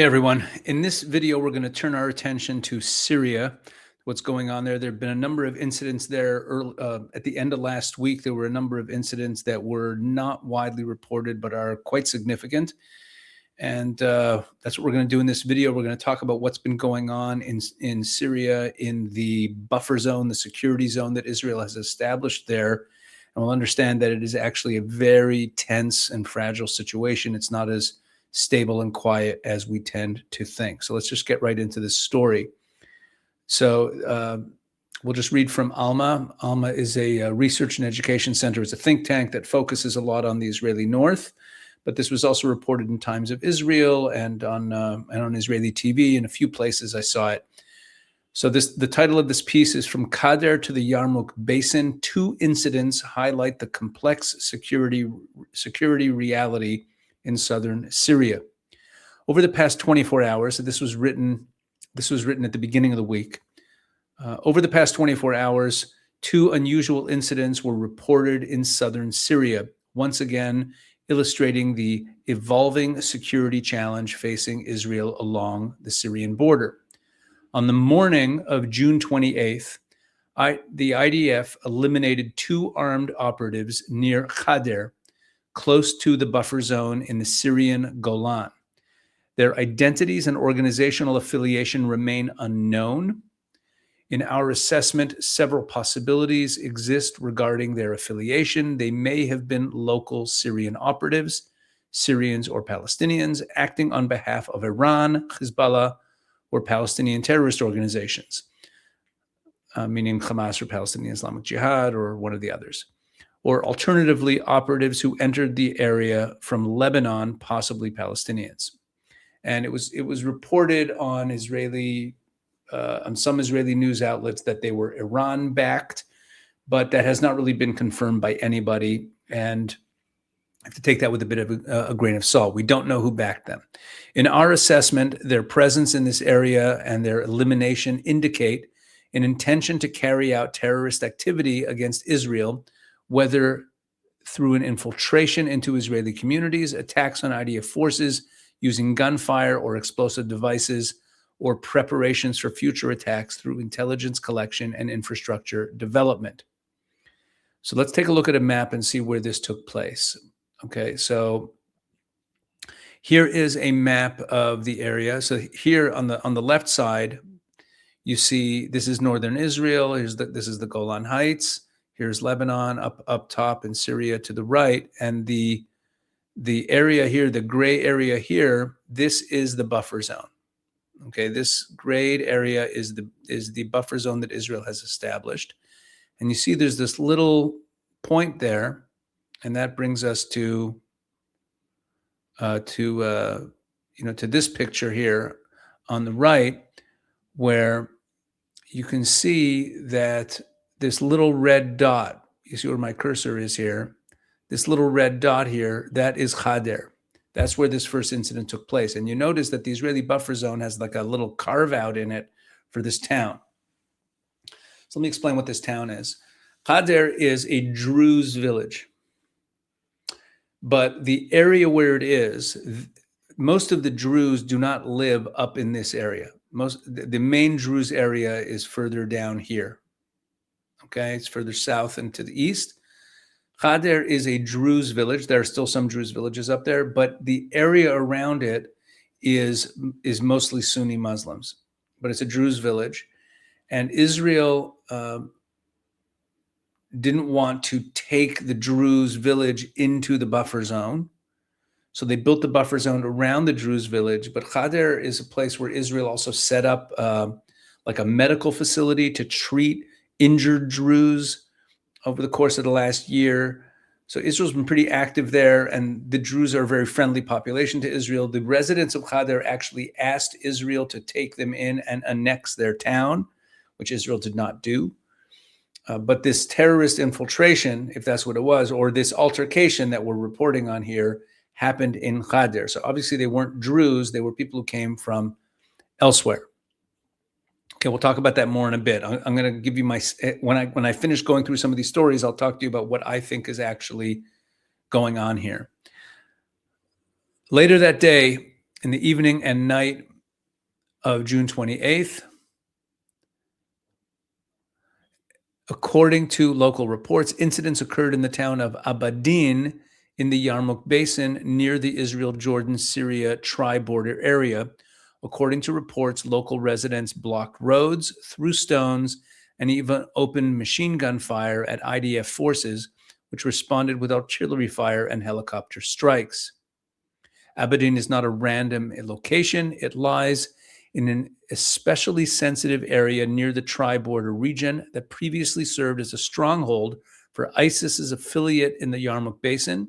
Hey everyone, in this video we're going to turn our attention to Syria, what's going on there. There have been a number of incidents there at the end of last week. There were a number of incidents that were not widely reported but are quite significant, and that's what we're going to do in this video. We're going to talk about what's been going on in Syria, in the buffer zone, the security zone that Israel has established there, and we'll understand that it is actually a very tense and fragile situation. It's not as stable and quiet as we tend to think. So let's just get right into this story. So we'll just read from Alma. Alma is a research and education center. It's a think tank that focuses a lot on the Israeli north, but this was also reported in Times of Israel and on Israeli TV. In a few places I saw it. So the title of this piece is From Kader to the Yarmouk Basin. Two incidents highlight the complex security reality in southern Syria. Over the past 24 hours, this was written at the beginning of the week. Over the past 24 hours, two unusual incidents were reported in southern Syria, once again illustrating the evolving security challenge facing Israel along the Syrian border. On the morning of June 28th, the IDF eliminated two armed operatives near Kader, close to the buffer zone in the Syrian Golan. Their identities and organizational affiliation remain unknown. In our assessment, several possibilities exist regarding their affiliation. They may have been local Syrian operatives, Syrians or Palestinians, acting on behalf of Iran, Hezbollah, or Palestinian terrorist organizations, meaning Hamas or Palestinian Islamic Jihad or one of the others. Or alternatively, operatives who entered the area from Lebanon, possibly Palestinians. And it was reported on some Israeli news outlets that they were Iran-backed, but that has not really been confirmed by anybody. And I have to take that with a bit of a grain of salt. We don't know who backed them. In our assessment, their presence in this area and their elimination indicate an intention to carry out terrorist activity against Israel, whether through an infiltration into Israeli communities, attacks on IDF forces using gunfire or explosive devices, or preparations for future attacks through intelligence collection and infrastructure development. So let's take a look at a map and see where this took place. Okay, so here is a map of the area. So here on the left side, you see this is northern Israel. This is the Golan Heights. Here's Lebanon up top, and Syria to the right. And the area here, the gray area here, this is the buffer zone. Okay, this grayed area is the buffer zone that Israel has established. And you see there's this little point there, and that brings us to this picture here on the right, where you can see that this little red dot, you see where my cursor is here, this little red dot here, that is Kader. That's where this first incident took place. And you notice that the Israeli buffer zone has like a little carve out in it for this town. So let me explain what this town is. Kader is a Druze village. But the area where it is, most of the Druze do not live up in this area. The main Druze area is further down here. Okay, it's further south and to the east. Kader is a Druze village. There are still some Druze villages up there, but the area around it is mostly Sunni Muslims. But it's a Druze village, and Israel didn't want to take the Druze village into the buffer zone, so they built the buffer zone around the Druze village. But Kader is a place where Israel also set up like a medical facility to treat injured Druze over the course of the last year. So Israel's been pretty active there, and the Druze are a very friendly population to Israel. The residents of Kader actually asked Israel to take them in and annex their town, which Israel did not do. But this terrorist infiltration, if that's what it was, or this altercation that we're reporting on here, happened in Kader. So obviously they weren't Druze, they were people who came from elsewhere. Okay, we'll talk about that more in a bit. I'm going to give you when I finish going through some of these stories, I'll talk to you about what I think is actually going on here. Later that day, In the evening and night of June 28th, according to local reports, incidents occurred in the town of Abadin in the Yarmouk basin near the Israel-Jordan-Syria tri-border area. According to reports, local residents blocked roads, threw stones, and even opened machine gun fire at IDF forces, which responded with artillery fire and helicopter strikes. Abadin is not a random location. It lies in an especially sensitive area near the tri-border region that previously served as a stronghold for ISIS's affiliate in the Yarmouk basin.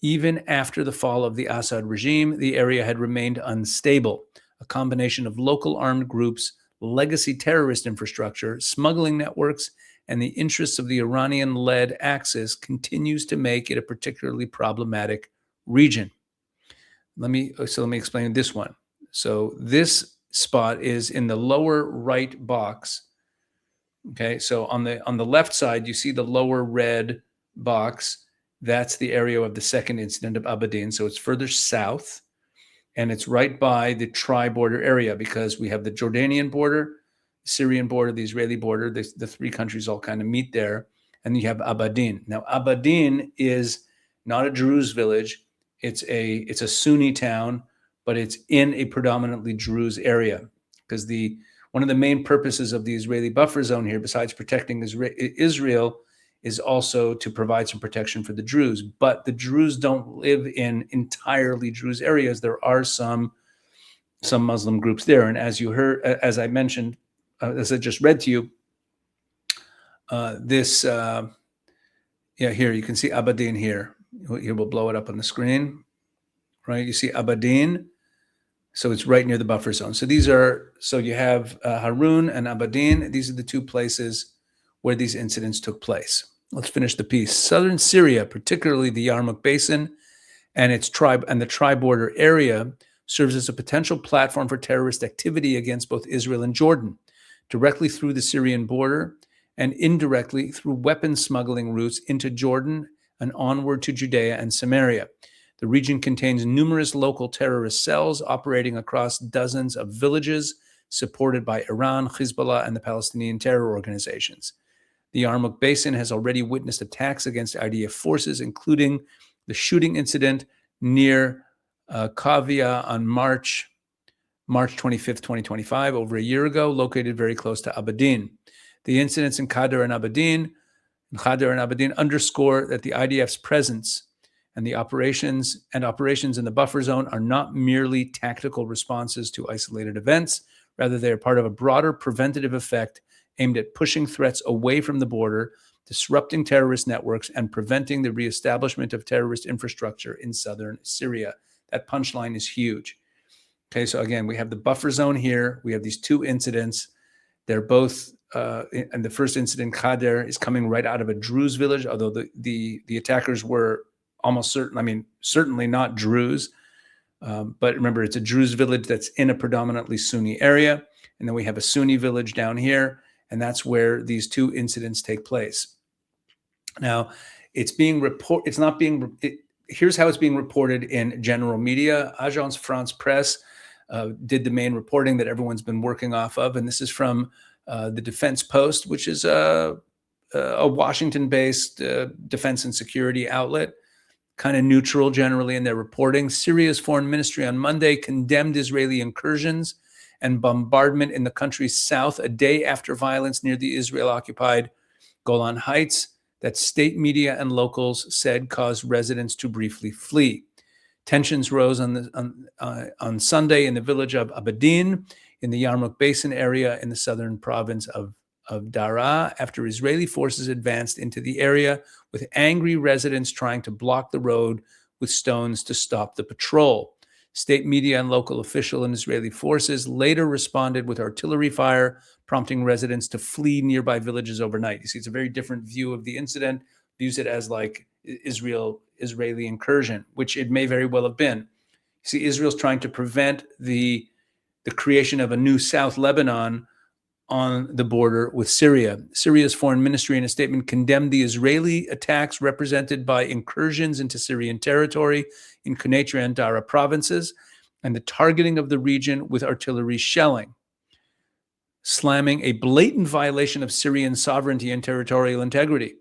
Even after the fall of the Assad regime, the area had remained unstable. A combination of local armed groups, legacy terrorist infrastructure, smuggling networks, and the interests of the Iranian-led Axis continues to make it a particularly problematic region. Let me explain this one. So this spot is in the lower right box. Okay, so on the left side, you see the lower red box. That's the area of the second incident of Abadin. So it's further south, and it's right by the tri-border area because we have the Jordanian border, the Syrian border, the Israeli border. The three countries all kind of meet there, and you have Abadin. Now, Abadin is not a Druze village. It's a Sunni town, but it's in a predominantly Druze area because one of the main purposes of the Israeli buffer zone here, besides protecting Israel, is also to provide some protection for the Druze. But the Druze don't live in entirely Druze areas. There are some Muslim groups there, and as you heard, as I mentioned, as I just read to you, here you can see Abadin here. Here, we'll blow it up on the screen, right? You see Abadin. So it's right near the buffer zone. So you have Harun and Abadin. These are the two places where these incidents took place. Let's finish the piece. Southern Syria, particularly the Yarmouk basin and the tri-border area, serves as a potential platform for terrorist activity against both Israel and Jordan, directly through the Syrian border and indirectly through weapons smuggling routes into Jordan and onward to Judea and Samaria. The region contains numerous local terrorist cells operating across dozens of villages supported by Iran, Hezbollah, and the Palestinian terror organizations. The Yarmouk Basin has already witnessed attacks against IDF forces, including the shooting incident near Kavia on March 25th, 2025, over a year ago, located very close to Abadin. The incidents in Khadr and Abadin underscore that the IDF's presence and operations in the buffer zone are not merely tactical responses to isolated events. Rather, they are part of a broader preventative effect aimed at pushing threats away from the border, disrupting terrorist networks, and preventing the reestablishment of terrorist infrastructure in southern Syria. That punchline is huge. Okay, so again, we have the buffer zone here. We have these two incidents. They're both, and the first incident, Khadr, is coming right out of a Druze village, although the attackers were certainly not Druze. But remember, it's a Druze village that's in a predominantly Sunni area. And then we have a Sunni village down here, and that's where these two incidents take place. Now, here's how it's being reported in general media. Agence France Presse did the main reporting that everyone's been working off of, and this is from the Defense Post, which is a Washington-based defense and security outlet, kind of neutral generally in their reporting. Syria's foreign ministry on Monday condemned Israeli incursions and bombardment in the country's south a day after violence near the Israel-occupied Golan Heights that state media and locals said caused residents to briefly flee. Tensions rose on Sunday in the village of Abadin in the Yarmouk Basin area in the southern province of Daraa after Israeli forces advanced into the area with angry residents trying to block the road with stones to stop the patrol. State media and local official and Israeli forces later responded with artillery fire, prompting residents to flee nearby villages overnight. You see, it's a very different view of the incident, views it as like Israeli incursion, which it may very well have been. You see, Israel's trying to prevent the creation of a new South Lebanon on the border with Syria. Syria's foreign ministry in a statement condemned the Israeli attacks represented by incursions into Syrian territory in Quneitra and Dara provinces and the targeting of the region with artillery shelling, slamming a blatant violation of Syrian sovereignty and territorial integrity.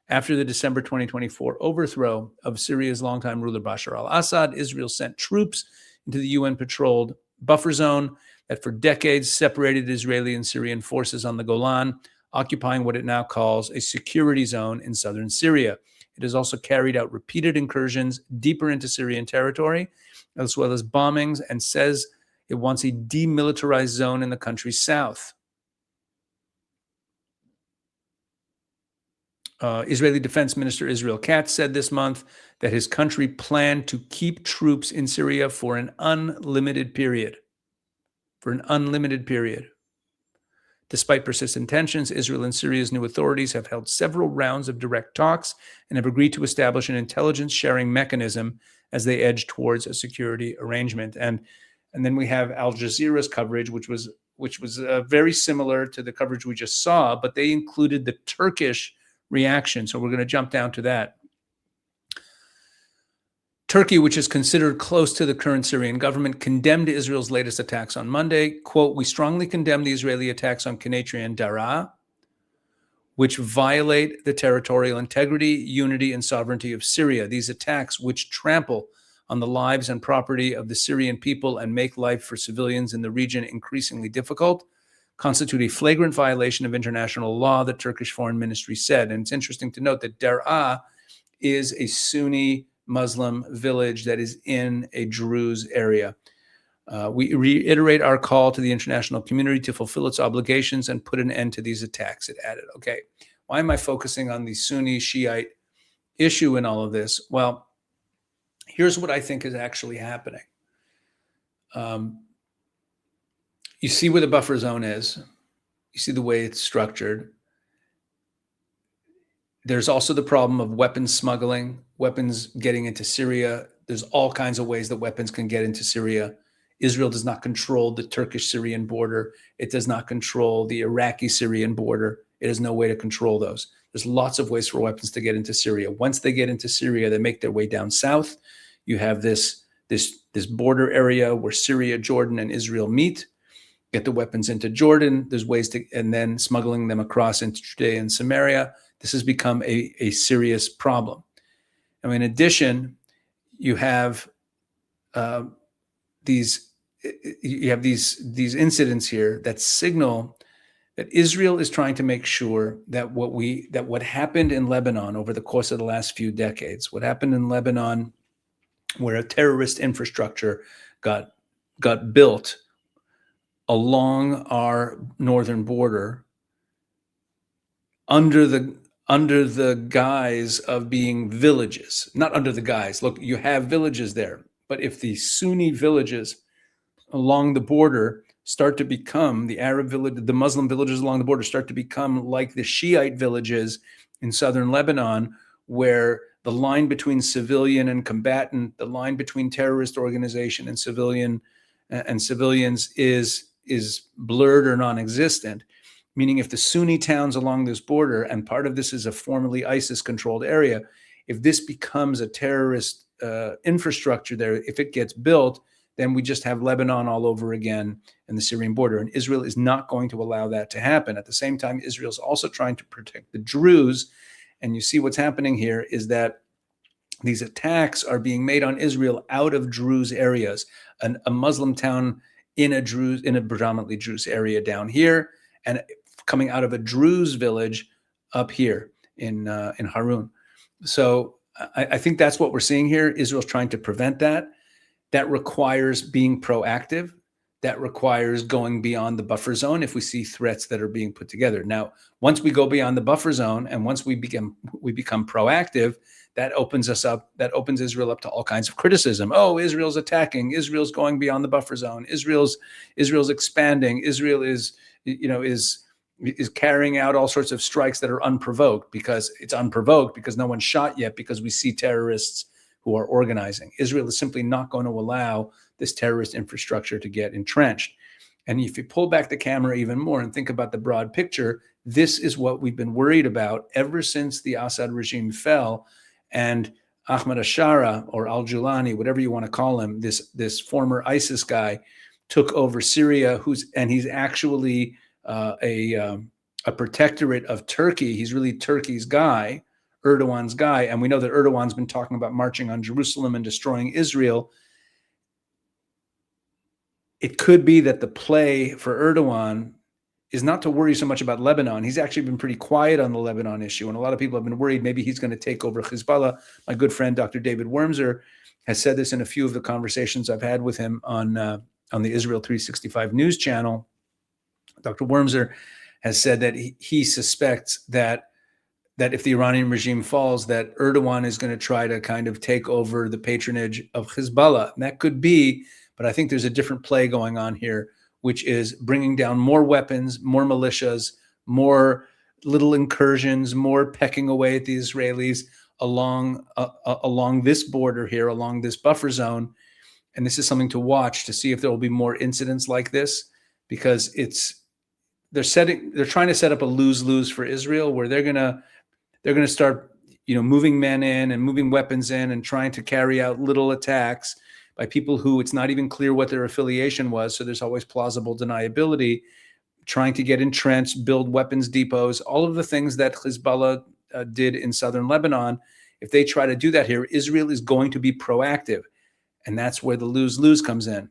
After the December 2024 overthrow of Syria's longtime ruler Bashar al-Assad, Israel sent troops into the UN-patrolled buffer zone that for decades separated Israeli and Syrian forces on the Golan, occupying what it now calls a security zone in southern Syria. It has also carried out repeated incursions deeper into Syrian territory, as well as bombings, and says it wants a demilitarized zone in the country's south. Israeli Defense Minister Israel Katz said this month that his country planned to keep troops in Syria for an unlimited period. Despite persistent tensions, Israel and Syria's new authorities have held several rounds of direct talks and have agreed to establish an intelligence sharing mechanism as they edge towards a security arrangement. And then we have Al Jazeera's coverage, which was very similar to the coverage we just saw, but they included the Turkish reaction. So we're going to jump down to that. Turkey, which is considered close to the current Syrian government, condemned Israel's latest attacks on Monday. Quote, "We strongly condemn the Israeli attacks on Kenetria and Daraa, which violate the territorial integrity, unity, and sovereignty of Syria. These attacks, which trample on the lives and property of the Syrian people and make life for civilians in the region increasingly difficult, constitute a flagrant violation of international law," the Turkish Foreign Ministry said. And it's interesting to note that Daraa is a Sunni Muslim village that is in a Druze area. We reiterate our call to the international community to fulfill its obligations and put an end to these attacks, it added. Okay, why am I focusing on the Sunni Shiite issue in all of this? Well, here's what I think is actually happening. You see where the buffer zone is. You see the way it's structured. There's also the problem of weapons smuggling, weapons getting into Syria. There's all kinds of ways that weapons can get into Syria. Israel does not control the Turkish-Syrian border. It does not control the Iraqi-Syrian border. It has no way to control those. There's lots of ways for weapons to get into Syria. Once they get into Syria, they make their way down south. You have this border area where Syria, Jordan, and Israel meet. Get the weapons into Jordan. There's ways to, and then smuggling them across into Judea and Samaria. This has become a serious problem. And in addition, you have these incidents here that signal that Israel is trying to make sure that what happened in Lebanon over the course of the last few decades, what happened in Lebanon, where a terrorist infrastructure got built along our northern border under the guise of being villages, not under the guise. Look, you have villages there, but if the Sunni villages along the border start to become the Arab village, the Muslim villages along the border start to become like the Shiite villages in southern Lebanon, where the line between civilian and combatant, the line between terrorist organization and civilians is blurred or non-existent. Meaning if the Sunni towns along this border, and part of this is a formerly ISIS-controlled area, if this becomes a terrorist infrastructure there, if it gets built, then we just have Lebanon all over again and the Syrian border. And Israel is not going to allow that to happen. At the same time, Israel's also trying to protect the Druze. And you see what's happening here is that these attacks are being made on Israel out of Druze areas, a Muslim town in a predominantly Druze area down here, and coming out of a Druze village up here in Harun. So I think that's what we're seeing here. Israel's trying to prevent that. That requires being proactive. That requires going beyond the buffer zone if we see threats that are being put together. Now, once we go beyond the buffer zone and once we become proactive, that opens Israel up to all kinds of criticism. Oh, Israel's attacking. Israel's going beyond the buffer zone. Israel's expanding. Israel is carrying out all sorts of strikes that are unprovoked because no one shot yet, because we see terrorists who are organizing. Israel is simply not going to allow this terrorist infrastructure to get entrenched. And if you pull back the camera even more and think about the broad picture, this is what we've been worried about ever since the Assad regime fell. And Ahmad Ashara or Al-Julani, whatever you want to call him, this former ISIS guy, took over Syria, he's actually a protectorate of Turkey. He's really Turkey's guy, Erdogan's guy, and we know that Erdogan's been talking about marching on Jerusalem and destroying Israel. It could be that the play for Erdogan is not to worry so much about Lebanon. He's actually been pretty quiet on the Lebanon issue, and a lot of people have been worried maybe he's going to take over Hezbollah. My good friend, Dr. David Wormser, has said this in a few of the conversations I've had with him on the Israel 365 news channel. Dr. Wormser has said that he suspects that if the Iranian regime falls, that Erdogan is going to try to kind of take over the patronage of Hezbollah. And that could be, but I think there's a different play going on here, which is bringing down more weapons, more militias, more little incursions, more pecking away at the Israelis along this border here, along this buffer zone. And this is something to watch to see if there will be more incidents like this, because they're trying to set up a lose-lose for Israel, where they're gonna start, moving men in and moving weapons in and trying to carry out little attacks by people who it's not even clear what their affiliation was. So there's always plausible deniability, trying to get entrenched, build weapons depots, all of the things that Hezbollah did in southern Lebanon. If they try to do that here, Israel is going to be proactive. And that's where the lose-lose comes in.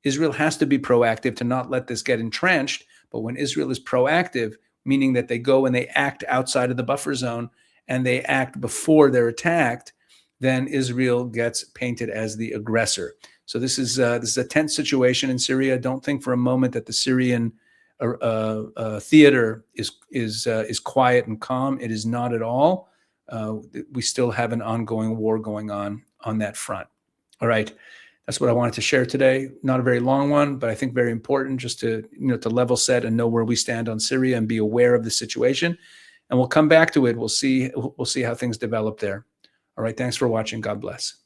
Israel has to be proactive to not let this get entrenched. But when Israel is proactive, meaning that they go and they act outside of the buffer zone and they act before they're attacked, then Israel gets painted as the aggressor. So this is a tense situation in Syria. Don't think for a moment that the Syrian theater is quiet and calm. It is not at all. We still have an ongoing war going on that front. All right, that's what I wanted to share today. Not a very long one, but I think very important, just to to level set and know where we stand on Syria and be aware of the situation. And we'll come back to it. We'll see how things develop there. All right, thanks for watching. God bless.